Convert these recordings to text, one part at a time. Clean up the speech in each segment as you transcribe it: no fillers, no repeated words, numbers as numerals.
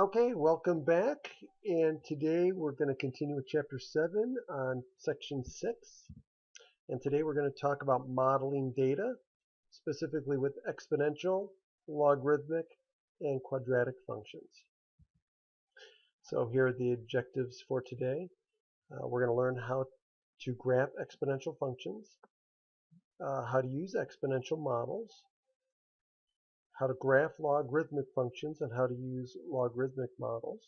Okay, welcome back. And today we're going to continue with Chapter 7 on Section 6. And today we're going to talk about modeling data, specifically with exponential, logarithmic, and quadratic functions. So here are the objectives for today. We're going to learn how to graph exponential functions, how to use exponential models, how to graph logarithmic functions, and how to use logarithmic models.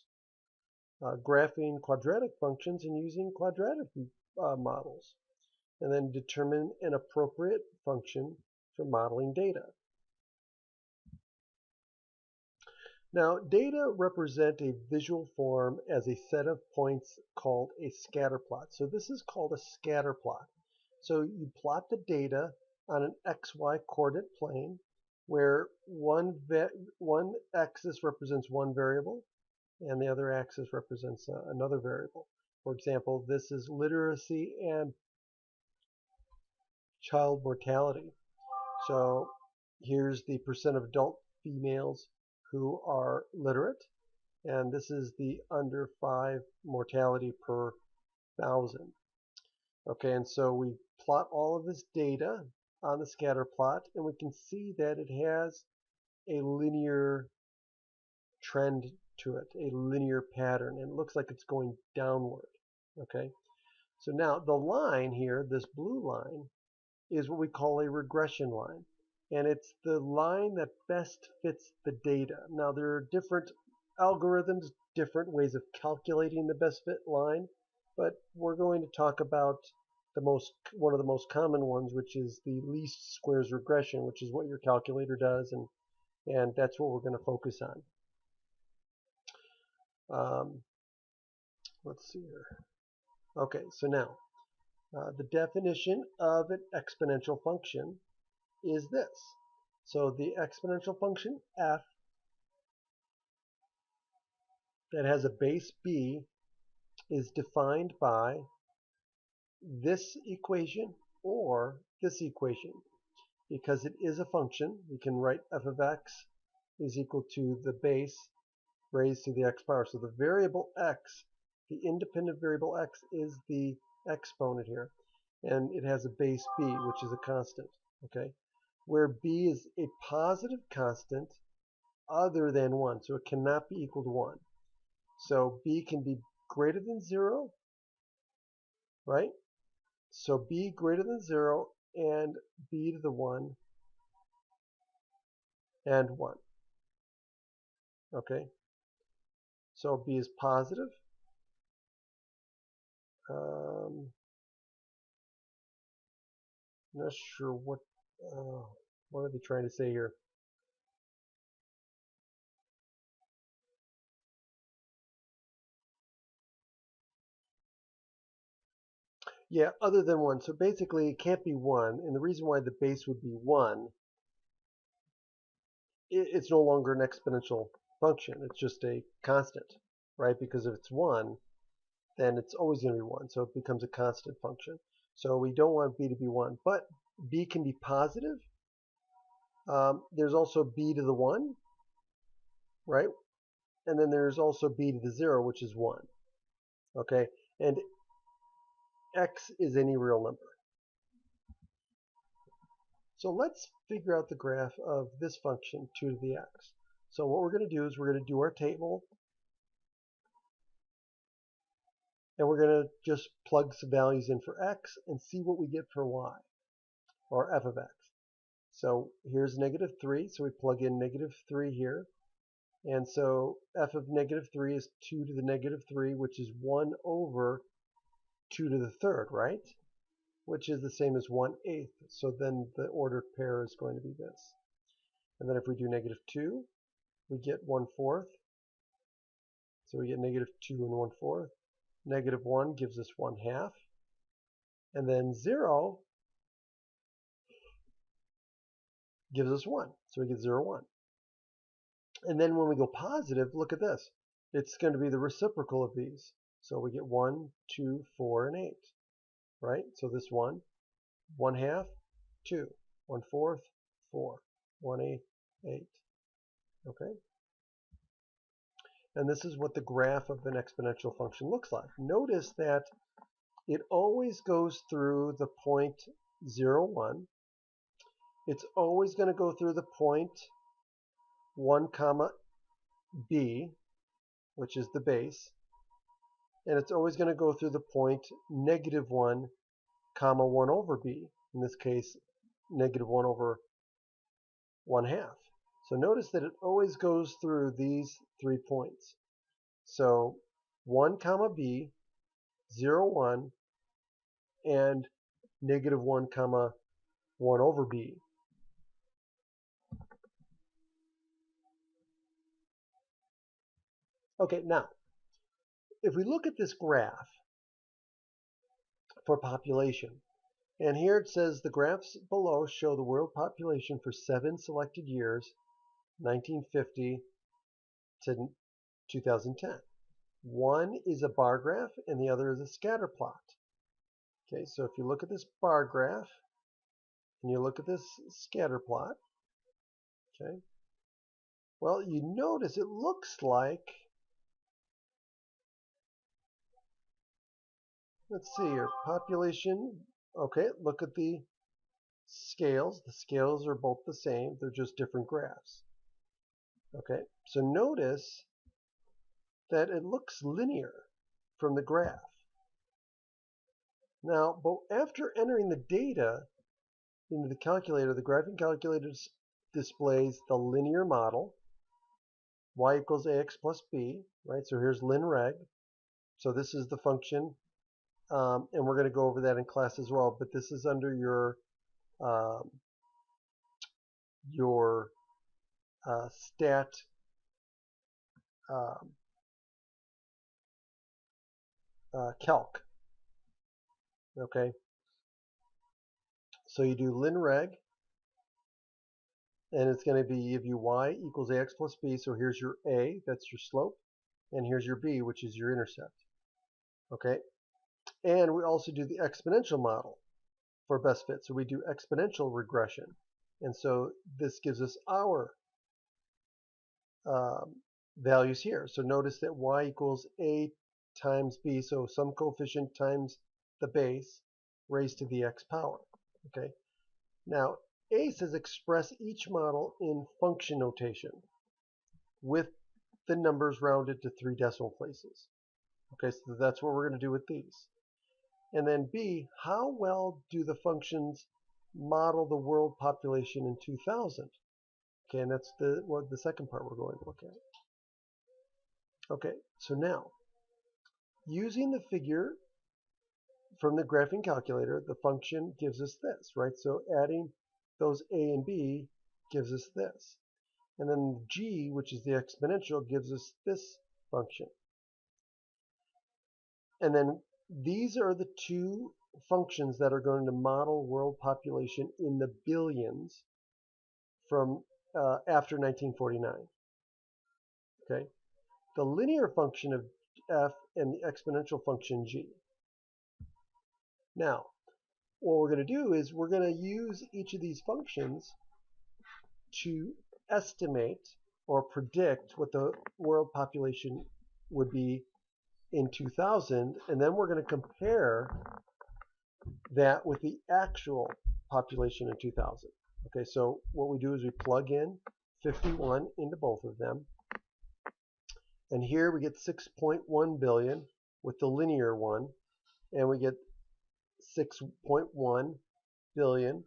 Graphing quadratic functions and using quadratic models, and then determine an appropriate function for modeling data. Now, data represent a visual form as a set of points called a scatter plot. So this is called a scatter plot. So you plot the data on an xy coordinate plane where one axis represents one variable and the other axis represents another variable. For example, this is literacy and child mortality. So here's the percent of adult females who are literate, and this is the under 5 mortality per 1,000. Okay, and so we plot all of this data on the scatter plot, and we can see that it has a linear trend to it, a linear pattern, and it looks like it's going downward. Okay, so now the line here, this blue line, is what we call a regression line, and it's the line that best fits the data. Now there are different algorithms, different ways of calculating the best fit line, but we're going to talk about one of the most common ones, which is the least squares regression, which is what your calculator does, and that's what we're going to focus on. Let's see here. Okay, so now the definition of an exponential function is this. So the exponential function f that has a base b is defined by this equation or this equation. Because it is a function, we can write f of x is equal to the base raised to the x power. So the variable x, the independent variable x, is the exponent here. And it has a base b, which is a constant. Okay, where b is a positive constant other than 1. So it cannot be equal to 1. So b can be greater than 0, right? So b greater than 0 and b to the 1 and 1. Okay, so b is positive. I'm not sure what are they trying to say here. Yeah, other than 1. So basically it can't be 1, and the reason why the base would be 1, it's no longer an exponential function. It's just a constant, right? Because if it's 1, then it's always going to be 1. So it becomes a constant function. So we don't want b to be 1. But b can be positive. There's also b to the 1, right? And then there's also b to the 0, which is 1. Okay? And x is any real number. So let's figure out the graph of this function 2 to the x. So what we're going to do is we're going to do our table, and we're going to just plug some values in for x and see what we get for y, or f of x. So here's -3, so we plug in -3 here. And so f of -3 is 2 to the -3, which is 1 over 2 to the third, right? Which is the same as 1/8. So then the ordered pair is going to be this. And then if we do -2, we get 1/4. So we get -2 and 1/4. -1 gives us 1/2. And then 0 gives us 1. So we get 0, 1. And then when we go positive, look at this. It's going to be the reciprocal of these. So we get 1, 2, 4, and 8. Right? So this 1, 1/2, 2, 1/4, 4, 1/8, 8. Okay? And this is what the graph of an exponential function looks like. Notice that it always goes through the point 0, 1. It's always going to go through the point 1 comma b, which is the base. And it's always going to go through the point -1 comma 1 over b. In this case, -1 over 1/2. So notice that it always goes through these 3 points. So 1 comma b, 0, 1, and -1 comma 1 over b. Okay, now, if we look at this graph for population, and here it says the graphs below show the world population for 7 selected years, 1950 to 2010. One is a bar graph and the other is a scatter plot. Okay, so if you look at this bar graph and you look at this scatter plot, okay, well, you notice it looks like, let's see here, population, okay, look at the scales. The scales are both the same, they're just different graphs. Okay, so notice that it looks linear from the graph. Now, but after entering the data into the calculator, the graphing calculator displays the linear model, y equals ax plus b, right? So here's linreg. So this is the function, and we're going to go over that in class as well, but this is under your stat calc. Okay, so you do linreg, and it's going to be give you y equals ax plus b. So here's your a, that's your slope, and here's your b, which is your intercept. Okay, and we also do the exponential model for best fit. So we do exponential regression, and so this gives us our values here. So notice that y equals a times b, so some coefficient times the base raised to the x power. Okay. Now, A says express each model in function notation with the numbers rounded to 3 decimal places. Okay, so that's what we're going to do with these. And then B, how well do the functions model the world population in 2000? Okay, and that's the second part we're going to look at. Okay, so now, using the figure from the graphing calculator, the function gives us this, right? So adding those a and b gives us this. And then g, which is the exponential, gives us this function. And then these are the two functions that are going to model world population in the billions from after 1949. Okay, the linear function of f and the exponential function g. Now, what we're going to do is we're going to use each of these functions to estimate or predict what the world population would be in 2000, and then we're going to compare that with the actual population in 2000. Okay, so what we do is we plug in 51 into both of them, and here we get 6.1 billion with the linear one, and we get 6.1 billion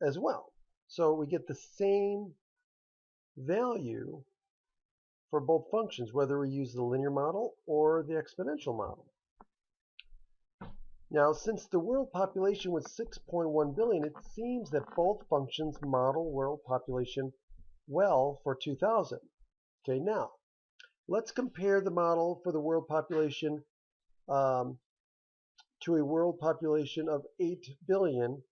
as well. So we get the same value for both functions, whether we use the linear model or the exponential model. Now, since the world population was 6.1 billion, it seems that both functions model world population well for 2000. Okay, now, let's compare the model for the world population to a world population of 8 billion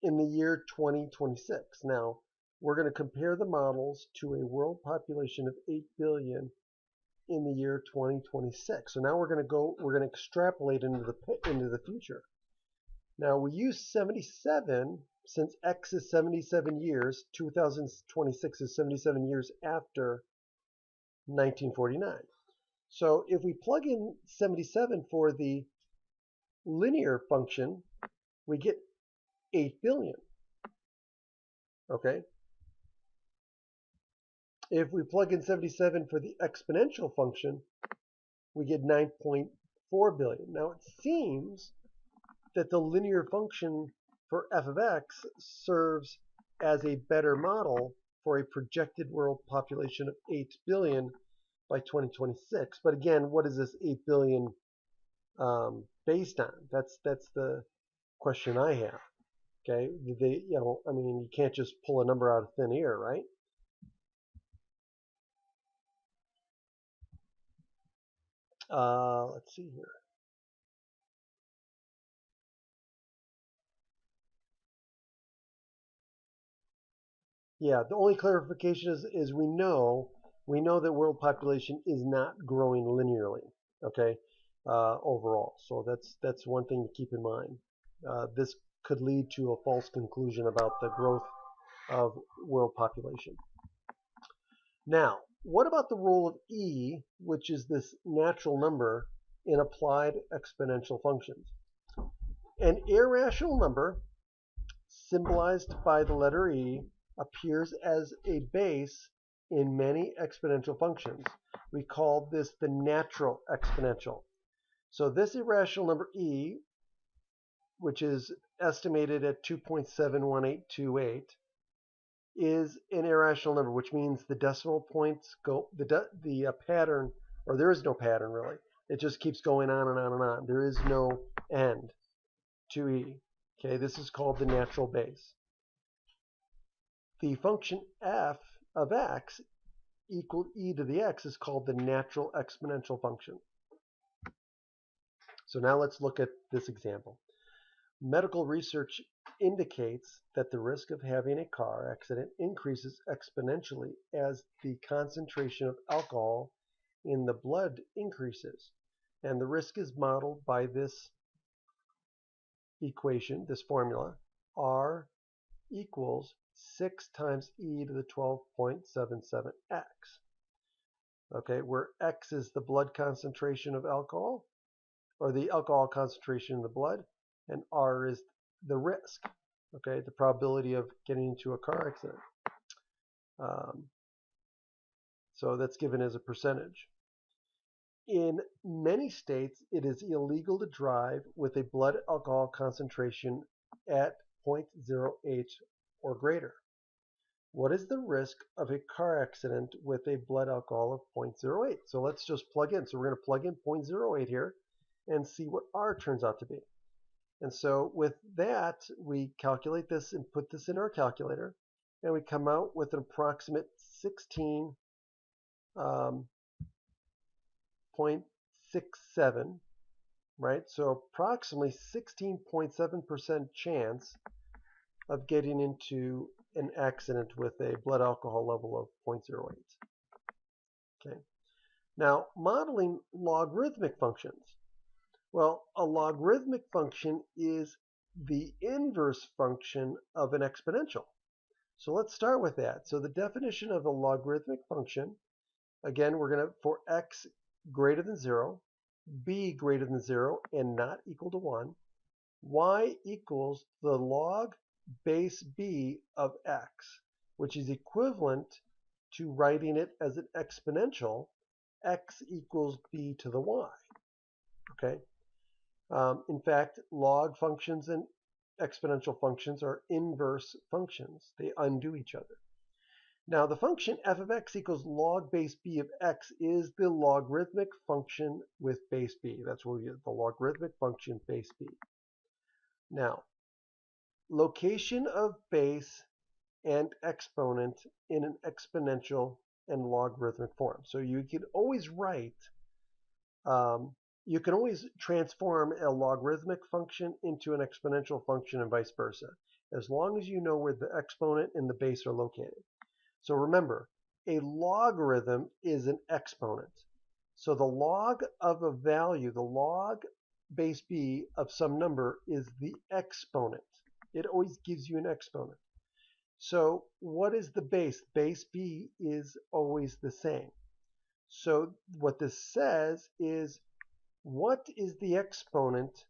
in the year 2026. Now, we're going to compare the models to a world population of 8 billion in the year 2026. So now we're going to extrapolate into the future. Now, we use 77, since x is 77 years, 2026 is 77 years after 1949. So if we plug in 77 for the linear function, we get 8 billion. Okay? If we plug in 77 for the exponential function, we get 9.4 billion. Now it seems that the linear function for f of x serves as a better model for a projected world population of 8 billion by 2026. But again, what is this 8 billion based on? That's the question I have. Okay, I mean, you can't just pull a number out of thin air, right? Let's see here. Yeah, the only clarification is we know that world population is not growing linearly. Okay, overall. So that's one thing to keep in mind. This could lead to a false conclusion about the growth of world population. Now, what about the role of e, which is this natural number in applied exponential functions? An irrational number, symbolized by the letter e, appears as a base in many exponential functions. We call this the natural exponential. So this irrational number e, which is estimated at 2.71828, is an irrational number, which means the decimal points go, the pattern, or there is no pattern really. It just keeps going on and on and on. There is no end to e. Okay, this is called the natural base. The function f of x equal e to the x is called the natural exponential function. So now let's look at this example. Medical research indicates that the risk of having a car accident increases exponentially as the concentration of alcohol in the blood increases. And the risk is modeled by this equation, this formula, R equals 6 times e to the 12.77x. Okay, where x is the blood concentration of alcohol, or the alcohol concentration in the blood, and R is the risk, okay, the probability of getting into a car accident. So that's given as a percentage. In many states, it is illegal to drive with a blood alcohol concentration at 0.08 or greater. What is the risk of a car accident with a blood alcohol of 0.08? So let's just plug in. So we're going to plug in 0.08 here and see what R turns out to be. And so with that, we calculate this and put this in our calculator, and we come out with an approximate 16.67, right? So approximately 16.7% chance of getting into an accident with a blood alcohol level of 0.08. Okay. Now, modeling logarithmic functions. Well, a logarithmic function is the inverse function of an exponential. So let's start with that. So the definition of a logarithmic function, again, we're going to, for x greater than 0, b greater than 0, and not equal to 1, y equals the log base b of x, which is equivalent to writing it as an exponential, x equals b to the y. Okay. In fact, log functions and exponential functions are inverse functions. They undo each other. Now, the function f of x equals log base b of x is the logarithmic function with base b. That's where we get the logarithmic function base b. Now, location of base and exponent in an exponential and logarithmic form. So you can always write you can always transform a logarithmic function into an exponential function and vice versa, as long as you know where the exponent and the base are located. So remember, a logarithm is an exponent. So the log of a value, the log base b of some number is the exponent. It always gives you an exponent. So what is the base? Base b is always the same. So what this says is, what is the exponent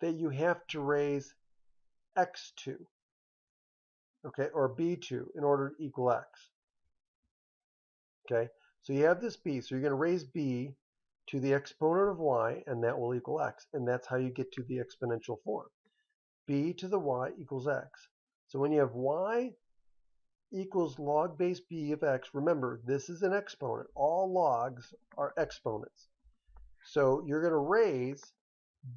that you have to raise x to, okay, or b to in order to equal x, okay? So you have this b, so you're going to raise b to the exponent of y, and that will equal x, and that's how you get to the exponential form. B to the y equals x. So when you have y equals log base b of x, remember, this is an exponent. All logs are exponents. So you're going to raise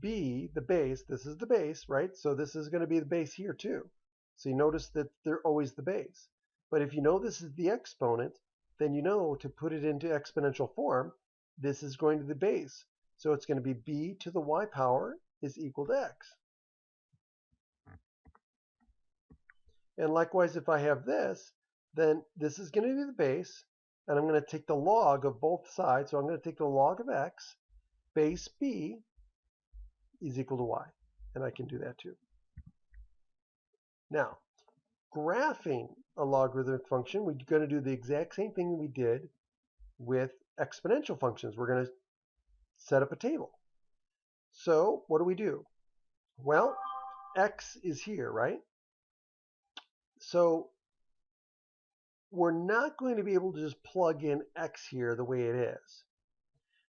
b, the base, this is the base, right? So this is going to be the base here too. So you notice that they're always the base. But if you know this is the exponent, then you know to put it into exponential form, this is going to the base. So it's going to be b to the y power is equal to x. And likewise, if I have this, then this is going to be the base, and I'm going to take the log of both sides. So I'm going to take the log of x, base b is equal to y. And I can do that too. Now, graphing a logarithmic function, we're going to do the exact same thing we did with exponential functions. We're going to set up a table. So what do? Well, x is here, right? So we're not going to be able to just plug in x here the way it is,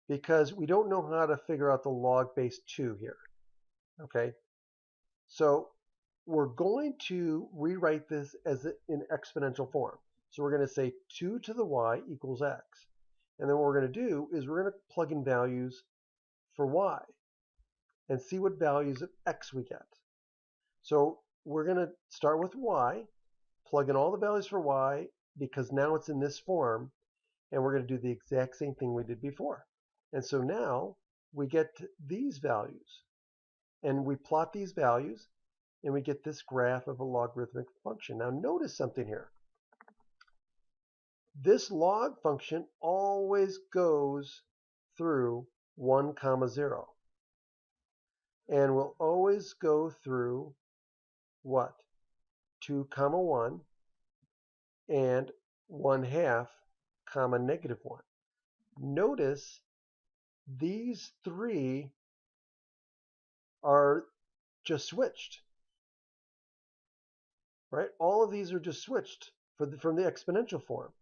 because we don't know how to figure out the log base 2 here, okay? So we're going to rewrite this as in exponential form. So we're going to say 2 to the y equals x. And then what we're going to do is we're going to plug in values for y and see what values of x we get. So we're going to start with y, plug in all the values for y, because now it's in this form, and we're going to do the exact same thing we did before. And so now we get these values, and we plot these values, and we get this graph of a logarithmic function. Now notice something here. This log function always goes through 1, 0. And will always go through what? 2, 1, and 1/2, -1. Notice these three are just switched, right? All of these are just switched from the exponential form,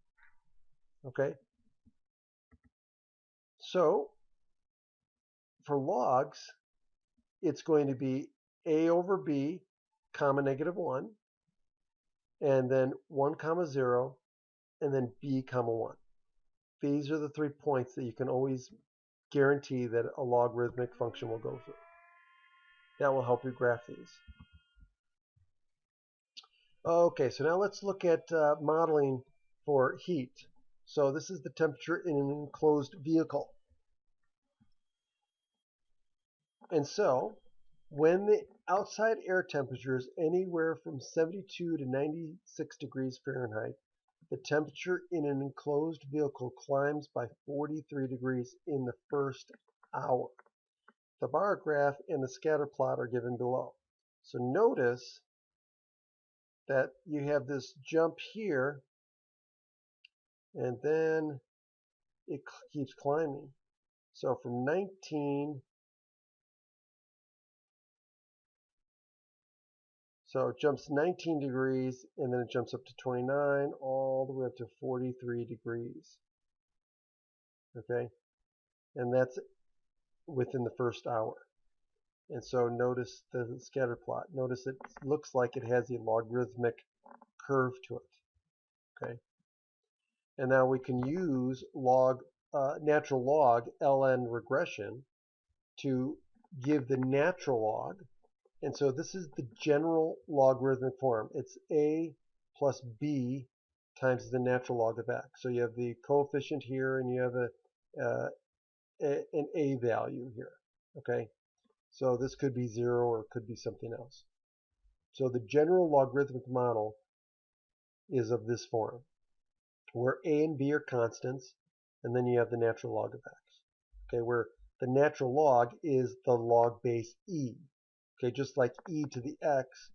okay? So for logs, it's going to be a over b, -1, and then 1, 0, and then b, 1. These are the 3 points that you can always guarantee that a logarithmic function will go through. That will help you graph these. Okay, so now let's look at modeling for heat. So this is the temperature in an enclosed vehicle. And so when the outside air temperature is anywhere from 72 to 96 degrees Fahrenheit, the temperature in an enclosed vehicle climbs by 43 degrees in the first hour. The bar graph and the scatter plot are given below. So notice that you have this jump here, and then it keeps climbing. So from 19, so it jumps 19 degrees, and then it jumps up to 29, all the way up to 43 degrees. Okay? And that's within the first hour. And so notice the scatter plot. Notice it looks like it has a logarithmic curve to it. Okay? And now we can use natural log ln regression to give the natural log. And so this is the general logarithmic form. It's a plus b times the natural log of x. So you have the coefficient here, and you have an a value here. Okay? So this could be 0 or it could be something else. So the general logarithmic model is of this form, where a and b are constants, and then you have the natural log of x. Okay, where the natural log is the log base e. Okay, just like e to the x,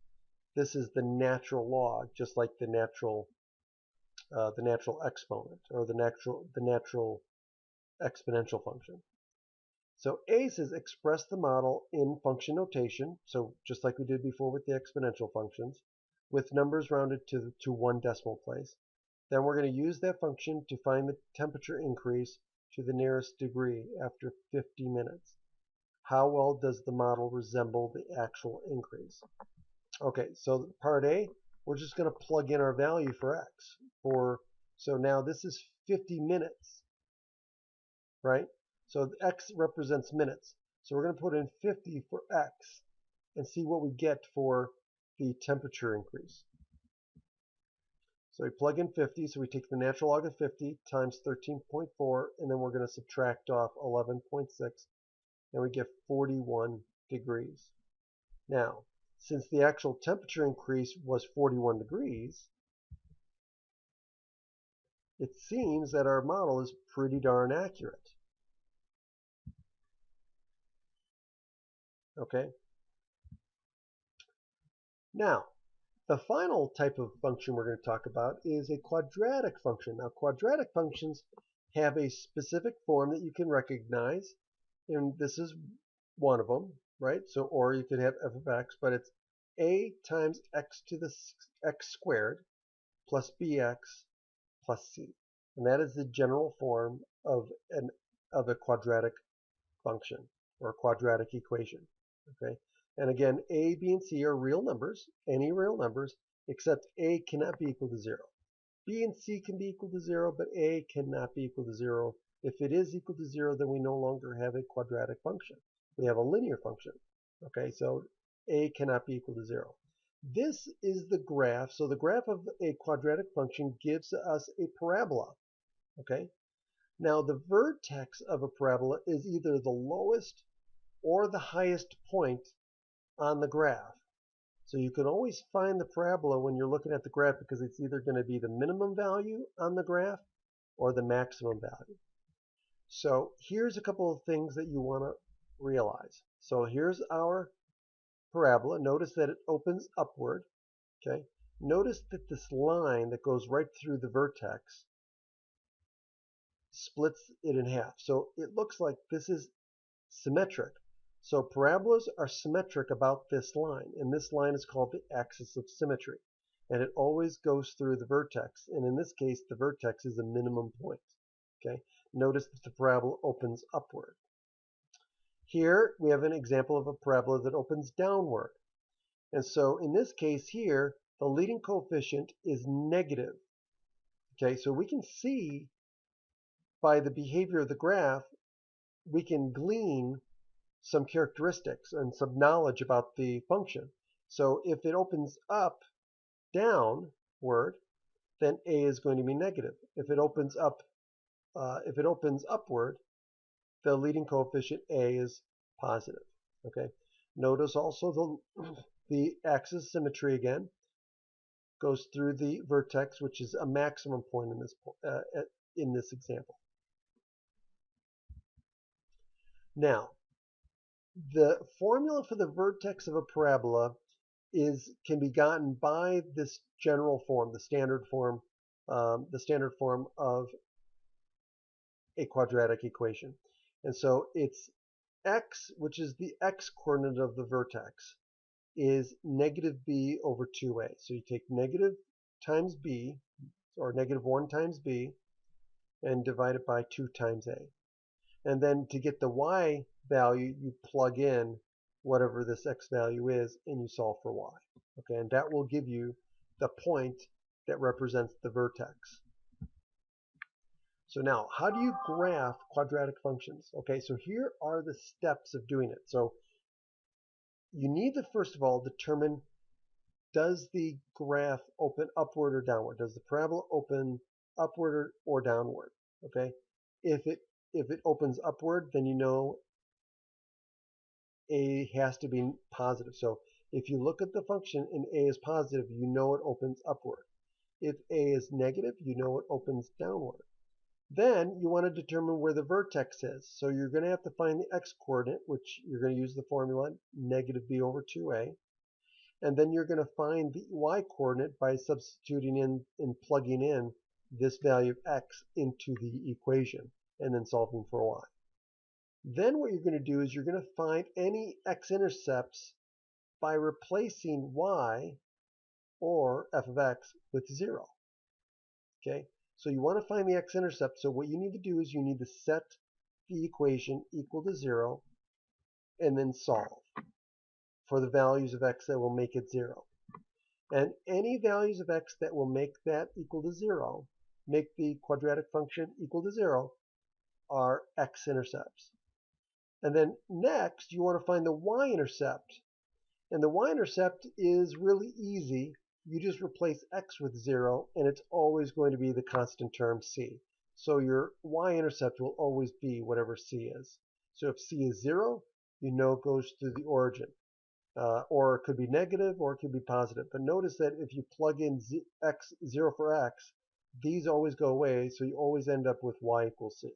this is the natural log, just like the natural exponent, or the natural exponential function. So A says express the model in function notation, so just like we did before with the exponential functions, with numbers rounded to one decimal place. Then we're going to use that function to find the temperature increase to the nearest degree after 50 minutes. How well does the model resemble the actual increase? Okay, so part A, we're just going to plug in our value for x. So now this is 50 minutes, right? So x represents minutes. So we're going to put in 50 for x and see what we get for the temperature increase. So we plug in 50, so we take the natural log of 50 times 13.4, and then we're going to subtract off 11.6, and we get 41 degrees. Now, since the actual temperature increase was 41 degrees, it seems that our model is pretty darn accurate. Okay? Now, the final type of function we're going to talk about is a quadratic function. Now, quadratic functions have a specific form that you can recognize, and this is one of them, right? So, or you could have f of x, but it's a times x to the x squared plus bx plus c. And that is the general form of a quadratic function or a quadratic equation. Okay? And again, a, b, and c are real numbers, any real numbers, except a cannot be equal to 0. B and c can be equal to 0, but a cannot be equal to 0. If it is equal to 0, then we no longer have a quadratic function. We have a linear function. Okay, so a cannot be equal to 0. This is the graph. So the graph of a quadratic function gives us a parabola. Okay, now the vertex of a parabola is either the lowest or the highest point on the graph. So you can always find the parabola when you're looking at the graph because it's either going to be the minimum value on the graph or the maximum value. So here's a couple of things that you want to realize. So here's our parabola. Notice that it opens upward. Okay. Notice that this line that goes right through the vertex splits it in half. So it looks like this is symmetric. So parabolas are symmetric about this line, and this line is called the axis of symmetry. And it always goes through the vertex, and in this case, the vertex is a minimum point. Okay. Notice that the parabola opens upward. Here, we have an example of a parabola that opens downward. And so in this case here, the leading coefficient is negative. Okay, so we can see by the behavior of the graph, we can glean some characteristics and some knowledge about the function. So if it opens up downward, then a is going to be negative. If it opens upward, the leading coefficient a is positive. Okay. Notice also the axis of symmetry again goes through the vertex, which is a maximum point in this example. Now, the formula for the vertex of a parabola can be gotten by this general form, the standard form of a quadratic equation. And so it's x, which is the x-coordinate of the vertex, is negative b over 2a. So you take negative times b, or negative 1 times b, and divide it by 2 times a. And then to get the y value, you plug in whatever this x value is, and you solve for y. Okay, and that will give you the point that represents the vertex. So now, how do you graph quadratic functions? Okay, so here are the steps of doing it. So you need to, first of all, determine, does the graph open upward or downward? Does the parabola open upward or downward? Okay, if it opens upward, then you know a has to be positive. So if you look at the function and a is positive, you know it opens upward. If a is negative, you know it opens downward. Then you want to determine where the vertex is. So you're going to have to find the x-coordinate, which you're going to use the formula negative b over 2a. And then you're going to find the y-coordinate by substituting in and plugging in this value of x into the equation. and then solving for y. Then what you're going to do is you're going to find any x-intercepts by replacing y or f of x with 0. Okay, so you want to find the x-intercept. So what you need to do is you need to set the equation equal to 0 and then solve for the values of x that will make it 0. And any values of x that will make that equal to 0, make the quadratic function equal to 0, are x-intercepts. And then next, you want to find the y-intercept. And the y-intercept is really easy. You just replace x with 0, and it's always going to be the constant term c. So your y-intercept will always be whatever c is. So if c is 0, you know it goes through the origin. Or it could be negative, or it could be positive. But notice that if you plug in 0 for x, these always go away, so you always end up with y equals c.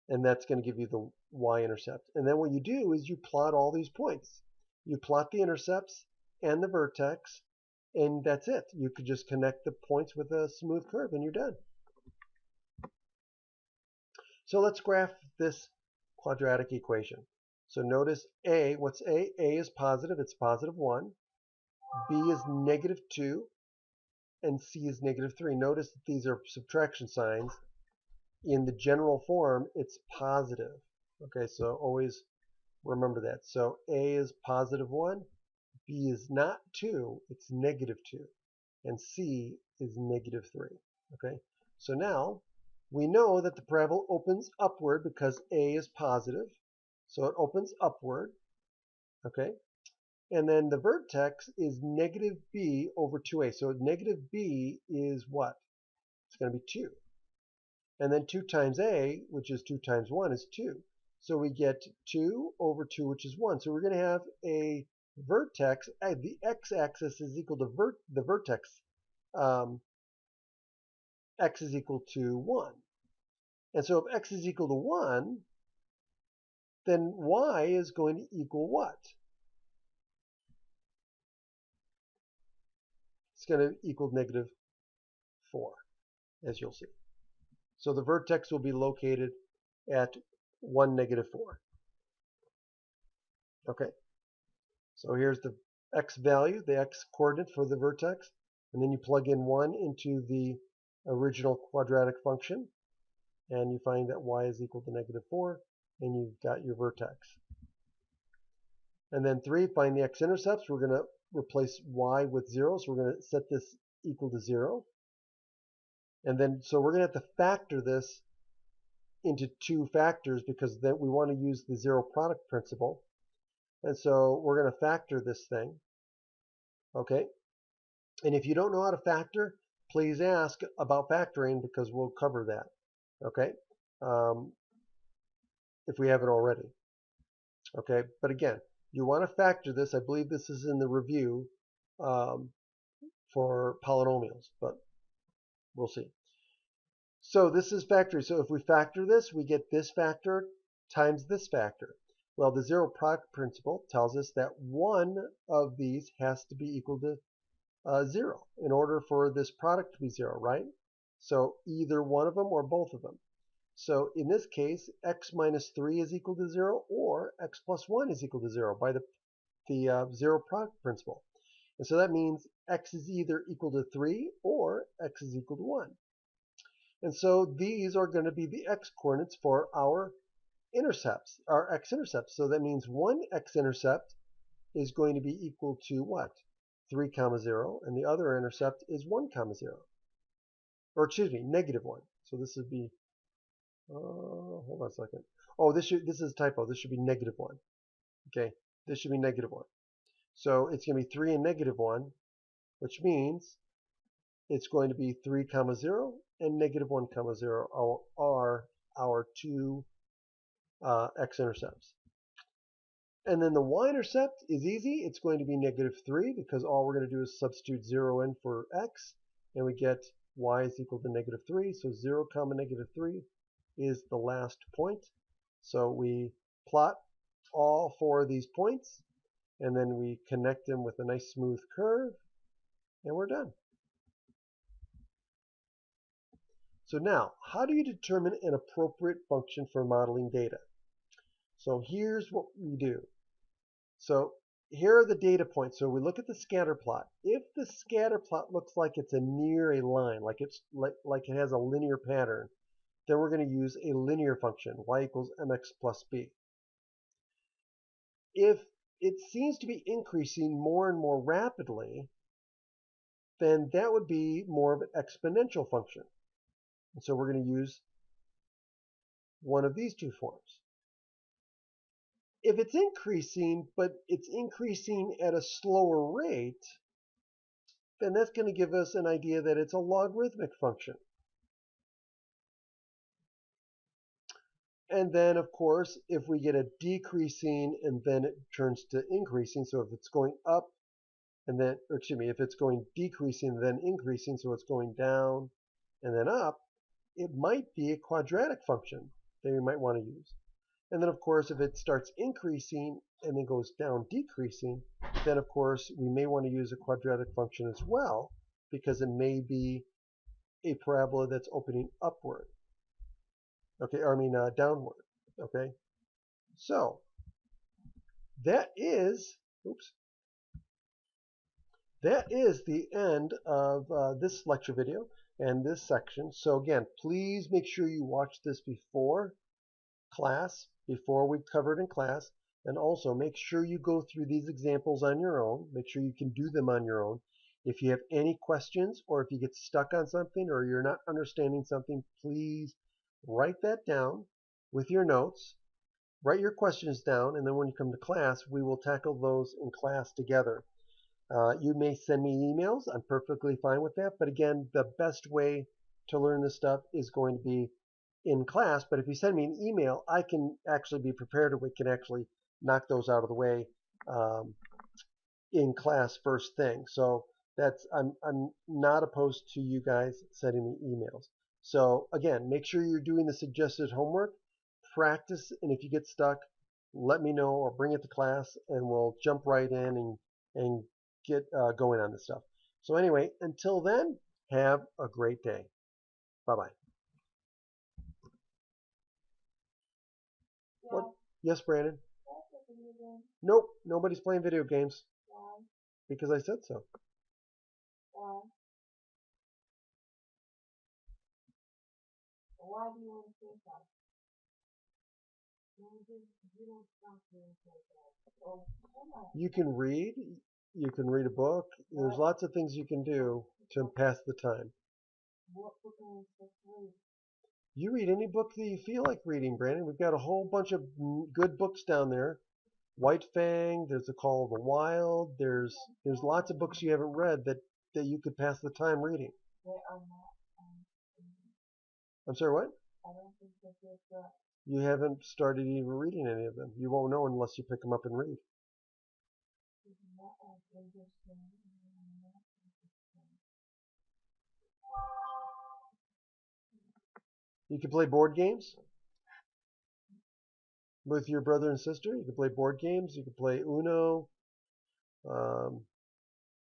And that's going to give you the y-intercept. And then what you do is you plot all these points. You plot the intercepts and the vertex, and that's it. You could just connect the points with a smooth curve, and you're done. So let's graph this quadratic equation. So notice A, what's A? A is positive, it's positive 1. B is negative 2, and C is negative 3. Notice that these are subtraction signs. In the general form, it's positive. Okay, so always remember that. So A is positive 1, B is not 2, it's negative 2, and C is negative 3. Okay, so now we know that the parabola opens upward because A is positive. So it opens upward, okay? And then the vertex is negative b over 2a. So negative b is what? It's going to be 2. And then 2 times a, which is 2 times 1, is 2. So we get 2 over 2, which is 1. So we're going to have a vertex. The x-axis is equal to the vertex. X is equal to 1. And so if x is equal to 1, then y is going to equal what? It's going to equal negative 4, as you'll see. So the vertex will be located at 1, negative 4. Okay, so here's the x value, the x coordinate for the vertex, and then you plug in 1 into the original quadratic function, and you find that y is equal to negative 4, and you've got your vertex. And then 3, find the x-intercepts. We're going to replace y with 0, so we're going to set this equal to 0. And then, so we're going to have to factor this into 2 factors because then we want to use the zero product principle. And so we're going to factor this thing. Okay? And if you don't know how to factor, please ask about factoring because we'll cover that. Okay? If we haven't already. Okay? But again, you want to factor this. I believe this is in the review for polynomials, but we'll see. So this is factoring. So if we factor this, we get this factor times this factor. Well, the zero product principle tells us that one of these has to be equal to 0 in order for this product to be 0, right? So either one of them or both of them. So in this case, x minus 3 is equal to 0 or x plus 1 is equal to 0 by the zero product principle. And so that means x is either equal to 3 or x is equal to 1. And so these are going to be the x-coordinates for our intercepts, our x-intercepts. So that means one x-intercept is going to be equal to what? 3, 0, and the other intercept is 1, 0. Or excuse me, negative 1. So this would be, hold on a second. Oh, this is a typo. This should be negative 1. Okay, this should be negative 1. So it's going to be 3 and negative 1, which means it's going to be 3, 0, and negative 1, 0 are our two x-intercepts. And then the y-intercept is easy. It's going to be negative 3 because all we're going to do is substitute 0 in for x, and we get y is equal to negative 3. So 0, negative 3 is the last point. So we plot all 4 of these points, and then we connect them with a nice smooth curve, and we're done. So now, how do you determine an appropriate function for modeling data? So here's what we do. So here are the data points. So we look at the scatter plot. If the scatter plot looks like it's near a line, like it has a linear pattern, then we're going to use a linear function, y equals mx plus b. If it seems to be increasing more and more rapidly, then that would be more of an exponential function. And so we're going to use one of these two forms. If it's increasing, but it's increasing at a slower rate, then that's going to give us an idea that it's a logarithmic function. And then, of course, if we get a decreasing and then it turns to increasing, so if it's going up and then, or excuse me, if it's going decreasing then increasing, so it's going down and then up, it might be a quadratic function that you might want to use. And then, of course, if it starts increasing and then goes down decreasing, then, of course, we may want to use a quadratic function as well, because it may be a parabola that's opening upward. Okay, or I mean downward. Okay, so that is, that is the end of this lecture video and this section. So again, please make sure you watch this before class, before we cover it in class, and also make sure you go through these examples on your own. Make sure you can do them on your own. If you have any questions or if you get stuck on something or you're not understanding something, please write that down with your notes. Write your questions down, and then when you come to class, we will tackle those in class together. You may send me emails. I'm perfectly fine with that. But again, the best way to learn this stuff is going to be in class. But if you send me an email, I can actually be prepared, and we can actually knock those out of the way in class first thing. So that's I'm not opposed to you guys sending me emails. So again, make sure you're doing the suggested homework. Practice, and if you get stuck, let me know or bring it to class, and we'll jump right in and get going on this stuff. So anyway, until then, have a great day. Bye-bye. Yeah. What? Yes, Brandon? That's a video game. Nope, nobody's playing video games. Why? Because I said so. Why? Why do you want to say that? You don't stop doing that. Oh, come on. You can read a book. There's lots of things you can do to pass the time. What book are you supposed to read? You read any book that you feel like reading, Brandon. We've got a whole bunch of good books down there. White Fang, there's a Call of the Wild. There's lots of books you haven't read that you could pass the time reading. They are not. I'm sorry, what? I don't think that they're good. You haven't started even reading any of them. You won't know unless you pick them up and read. This is not as interesting. You can play board games with your brother and sister. You can play board games. You can play Uno.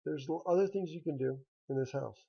There's other things you can do in this house.